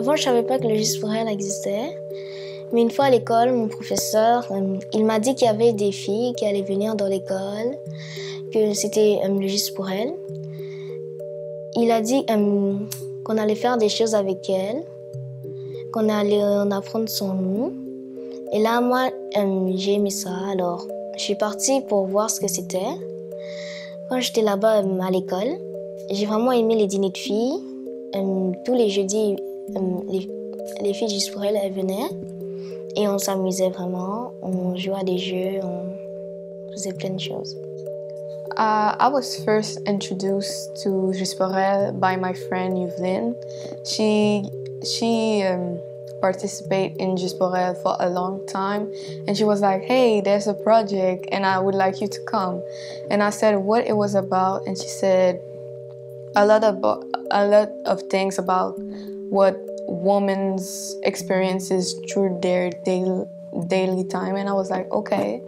Avant, je savais pas que le Juste pour elle existait. Mais une fois à l'école, mon professeur, il m'a dit qu'il y avait des filles qui allaient venir dans l'école, que c'était le Juste pour elle. Il a dit qu'on allait faire des choses avec elle, qu'on allait en apprendre son nom. Et là, moi, j'ai aimé ça. Alors, je suis partie pour voir ce que c'était. Quand j'étais là-bas à l'école, j'ai vraiment aimé les dîners de filles. Tous les jeudis, les filles Juste pour elles venaient. Et on s'amusait vraiment. On jouait à des jeux, on faisait plein de choses. I was first introduced to Juste pour elle by my friend Yveline. She participated in Juste pour elle for a long time, and she was like, "Hey, there's a project, and I would like you to come." And I said what it was about, and she said a lot of things about what women's experiences through their daily time, and I was like, okay.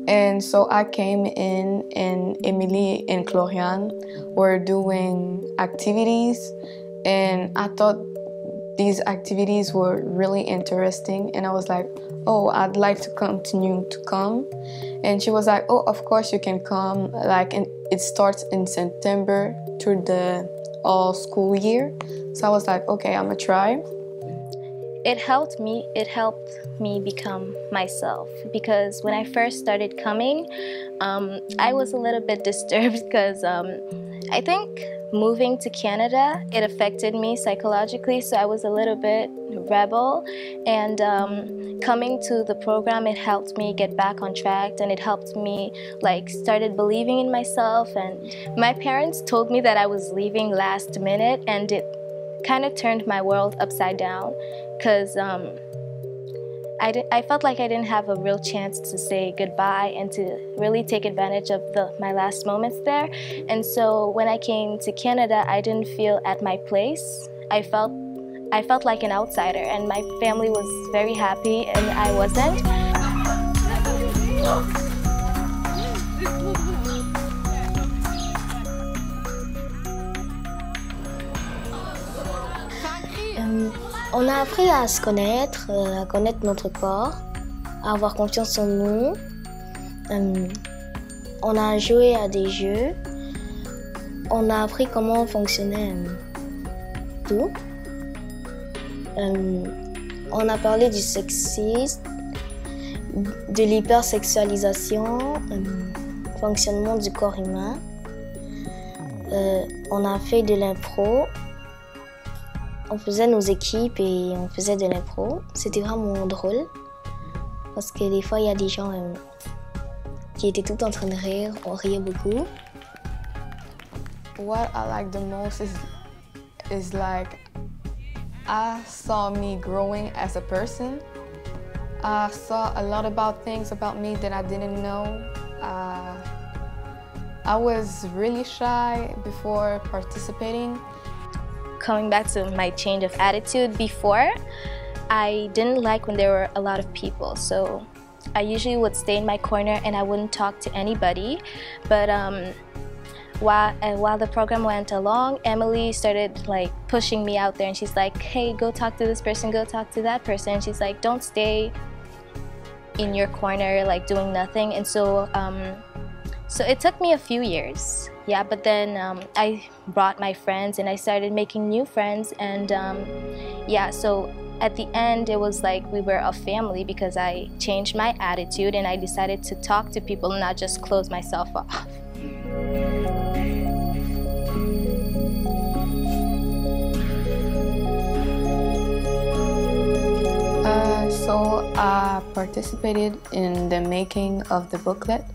And so I came in, and Emily and Clorian were doing activities, and I thought these activities were really interesting, and I was like, oh, I'd like to continue to come. And she was like, oh, of course you can come, it starts in September through the all school year. So I was like, okay, I'm gonna try. It helped me become myself, because when I first started coming, I was a little bit disturbed because I think moving to Canada, it affected me psychologically, so I was a little bit rebel, and coming to the program, it helped me get back on track, and it helped me started believing in myself. And my parents told me that I was leaving last minute, and it kind of turned my world upside down, because I felt like I didn't have a real chance to say goodbye and to really take advantage of my last moments there. And so when I came to Canada, I didn't feel at my place. I felt like an outsider, and my family was very happy and I wasn't. On a appris à se connaître, à connaître notre corps, à avoir confiance en nous. On a joué à des jeux. On a appris comment fonctionnait tout. On a parlé du sexisme, de l'hypersexualisation, fonctionnement du corps humain. On a fait de l'impro. On faisait nos équipes et on faisait de l'impro. C'était vraiment drôle parce que des fois, il y a des gens qui étaient tout en train de rire. On riait beaucoup. What I like the most is like I saw me growing as a person. I saw a lot about things about me that I didn't know. I was really shy before participating. Coming back to my change of attitude, before, I didn't like when there were a lot of people. So I usually would stay in my corner and I wouldn't talk to anybody. But while the program went along, Emily started pushing me out there, and she's like, hey, go talk to this person, go talk to that person. And she's like, don't stay in your corner doing nothing. And so it took me a few years. Yeah, but then I brought my friends and I started making new friends, and yeah, so at the end it was like we were a family because I changed my attitude and I decided to talk to people, not just close myself off. So I participated in the making of the booklet.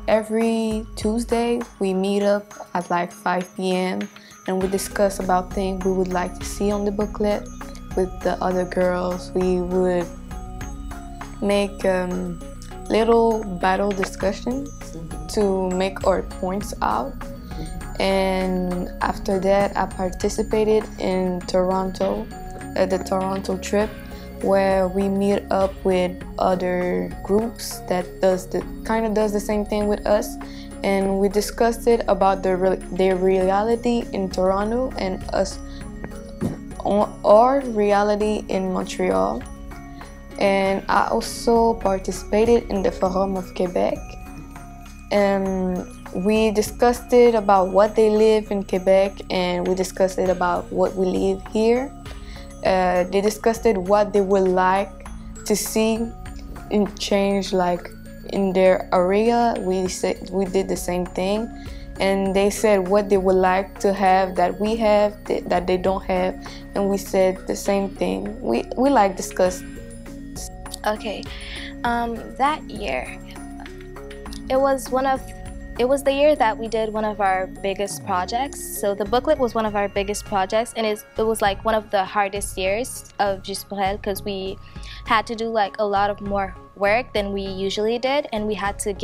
Every Tuesday we meet up at 5 p.m. and we discuss about things we would like to see on the booklet with the other girls. We would make little battle discussions to make our points out. And after that I participated in Toronto, the Toronto trip, where we meet up with other groups that does the same thing with us, and we discussed it about their reality in Toronto and us art reality in Montreal. And I also participated in the Forum of Quebec. And we discussed it about what they live in Quebec, and we discussed it about what we live here. They discussed it what they would like to see in change, like in their area. We did the same thing, and they said what they would like to have that we have that they don't have, and we said the same thing. We like discussed. Okay, that year, it was the year that we did one of our biggest projects. So the booklet was one of our biggest projects, and it was like one of the hardest years of Juste pour Elle, because we had to do like a lot of more work than we usually did, and we had to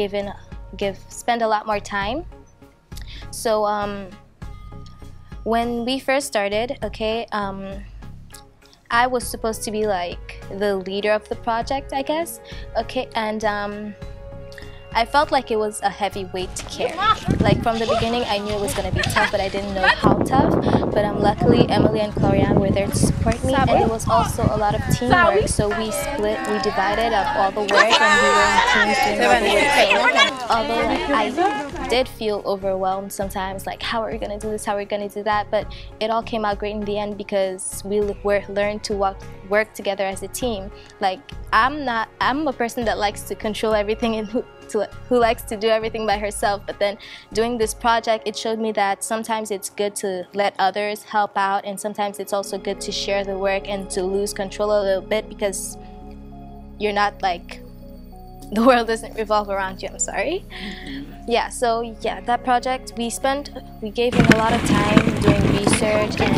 spend a lot more time. So when we first started, okay, I was supposed to be like the leader of the project, I guess. Okay, and I felt like it was a heavy weight to carry. Like from the beginning, I knew it was going to be tough, but I didn't know how tough. But luckily, Emily and Cloriane were there to support me, and it was also a lot of teamwork. So we divided up all the work, and we were in teams doing all the work. Although I did feel overwhelmed sometimes, like how are we going to do this, how are we going to do that? But it all came out great in the end, because we learned to work together as a team. Like I'm a person that likes to control everything and who likes to do everything by herself, but then doing this project, it showed me that sometimes it's good to let others help out, and sometimes it's also good to share the work and to lose control a little bit, because you're not like, the world doesn't revolve around you, I'm sorry. Yeah, so yeah, that project, we gave him a lot of time doing research and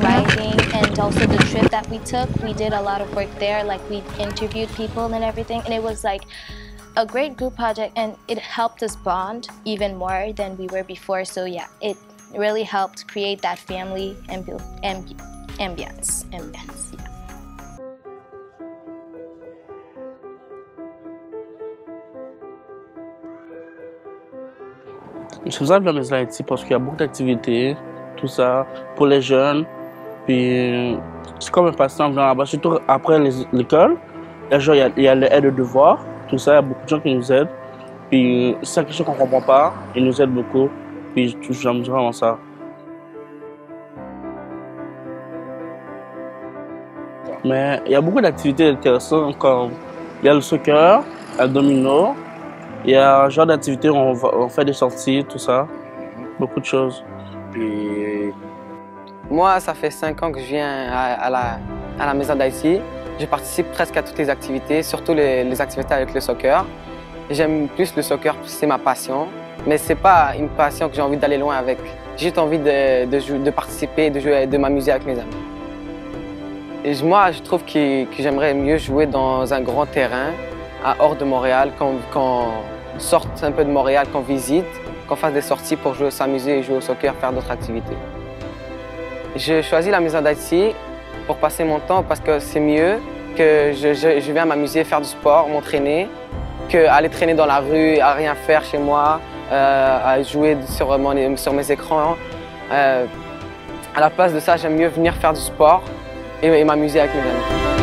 writing, and also the trip that we took, we did a lot of work there, like we interviewed people and everything, and it was like a great group project, and it helped us bond even more than we were before. So yeah, it really helped create that family ambience. Yeah. J'aime ça bien les Haïti parce qu'il y a beaucoup d'activités, tout ça, pour les jeunes. Puis c'est comme un passe-temps vraiment là-bas, surtout après l'école. Il y a l'aide de devoirs, tout ça, il y a beaucoup de gens qui nous aident. Puis si c'est quelque chose qu'on ne comprend pas, ils nous aident beaucoup. Puis j'aime vraiment ça. Mais il y a beaucoup d'activités intéressantes, comme il y a le soccer, le domino. Il y a un genre d'activité où on fait des sorties, tout ça. Beaucoup de choses. Puis moi, ça fait 5 ans que je viens à la Maison d'Haïti. Je participe presque à toutes les activités, surtout les activités avec le soccer. J'aime plus le soccer, c'est ma passion. Mais ce n'est pas une passion que j'ai envie d'aller loin avec. J'ai juste envie de participer, de jouer, de m'amuser avec mes amis. Et moi, je trouve que j'aimerais mieux jouer dans un grand terrain, hors de Montréal, qu'on sorte un peu de Montréal, qu'on visite, qu'on fasse des sorties pour s'amuser, jouer au soccer, faire d'autres activités. Je choisis la Maison d'Haïti pour passer mon temps parce que c'est mieux que je viens m'amuser, faire du sport, m'entraîner, qu'aller traîner dans la rue, à rien faire chez moi, à jouer sur mes écrans. À la place de ça, j'aime mieux venir faire du sport et m'amuser avec mes amis.